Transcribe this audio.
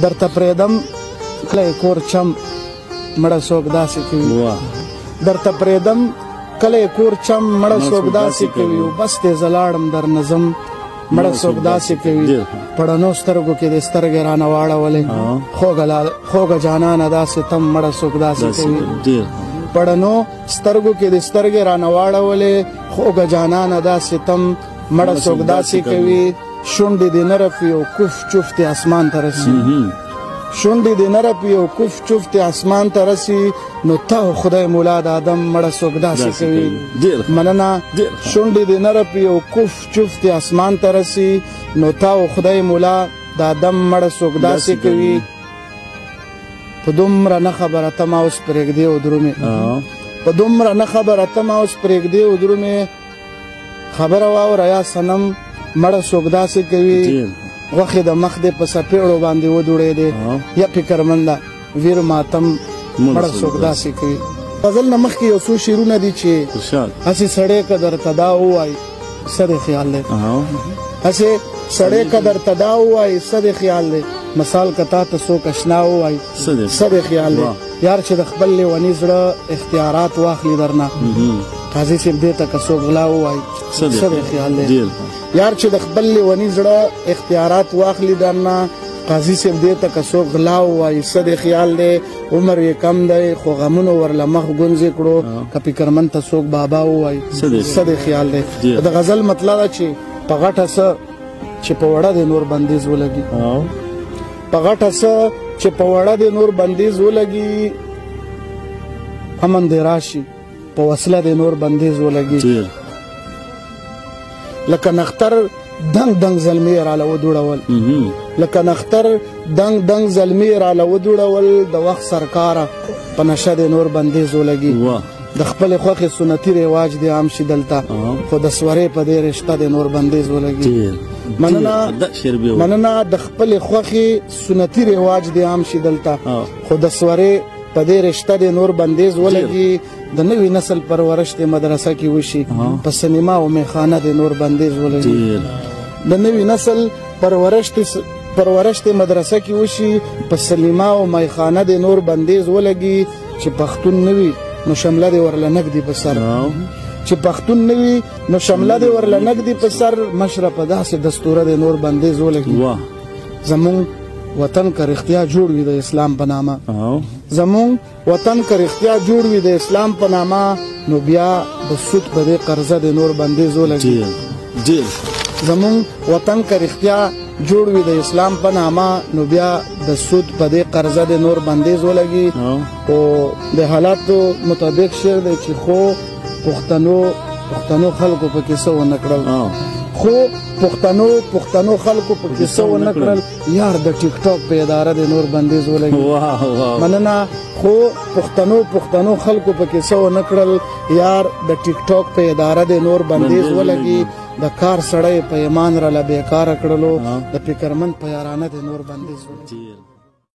درته پرېږدم کله کور چم مړه څوک داسې کوي درته پرېږدم کله کور چم مړه څوک داسې کوي بس دې زه لاړم در نظم مړه څوک داسې کوي پړنو سترګو کې دې سترګې رانه واړولې خوږه جانانه داسې تم مړه څوک داسې کوي پړنو سترګو کې دې سترګې رانه واړولې خوږه جانانه داسې تم مړه څوک داسې کوي شونډې دې نه رپي او کف چف دې اسمان ته رسي شونډې دې نه رپي او کف چف دې اسمان ته رسي نو ته خدای مولا د آدم مړه څوک داسې کوي مننه شونډې دې نه رپي او کف چف دې اسمان ته رسي نو ته خدای مولا د آدم مړه څوک داسې کوي په دومره نه خبره ته ما اوس پرېږدې او درومې په دومره نه خبره ته ما اوس پرېږدې او درومې خبره واوره یا صنم مړه څوک داسې کوي غوښې د مخ دې په څپېړو باندې ودوړېدې یا فکرمنده ویر ماتم مړه څوک داسې کوي غزل نه مخکې یو څو شعرونه دي چې هسې سړی که درته دا ووایي څه دې خیال دی هسې سړی که درته دا ووایي څه دې خیال دی مثال که تا ته څوک اشنا ووایي څه دې خیال دی یار چې د خپل لیوني زړه اختیارات واخلي درنه قاضي صاحب دې ته که څوک غلا ووایي څه دې خیال دی یار چې د خپل لیوني زړه اختیارات واخلي درنه قاضي صاحب دې ته که څوک غلا ووایي څه دې خیال دی عمر یې کم دی خو غمونو ورله مخ ګونځې کړو که فکرمند ته څوک بابا ووایي څه دې خیال دی د غزل مطلب ده چې په غټه څه چې په وړه دې نور بندیز ولګي په غټه څه چې په وړه دې نور بندیز ولګي امن دې راشي په وسله دې نور بندیز ولګي لکه نختر دنګ دنګ زلمی راله ودوړول لکه نختر دنګ دنګ زلمی راله ودوړول د وخت سرکاره په نشه دې نور بندیز ولګي د خپل خوښې سنتي رواج دې عام شي دلته خو د سورې په دې رشته دې نور بندیز ولګي مننه د خپل خوښې سنتي رواج دې عام شي دلته خو د سورې په دې رشته دې نور بندیز ولګي د نوي نسل پرورش دې مدرسه کې وشي په سینما او میخانه دې نور بندیز ولګي د نوي نسل پرورش دې مدرسه کې وشي په سینما او میخانه دې نور بندیز ولګي چې پښتون نوي نو شمله دې ورله نږدې په سر چې پښتون نوي نو شمله دې ورله نږدې په سر مشره په داسې دستوره دې نور بندیز ولګي زمونږ وطن که رښتیا جوړ وي د اسلام په نامه زمونږ وطن که رښتیا جوړ وي د اسلام په نامه نو بیا د سود په دې قرضه د نور بندیز ولګي زمونږ وطن که رښتیا جوړ وي د اسلام په نامه نو بیا د سود په دې قرضه د نور بندیز ولګي او د حالاتو مطابق شعر دی چې خو پښتنو خلکو پکې څه ونه کړل خو پښتنو خلکو پکې څه ونه کړل یار د ټیک ټاک په اداره د نور بندیز ولګي مننه خو پښتنو خلکو پکې څه ونه کړل یار د ټیک ټاک په اداره د نور بندیز ولګي د کار سړی په ایمان راله بېکاره کړلو د فکرمند په یارانه د نور بندیز ولګي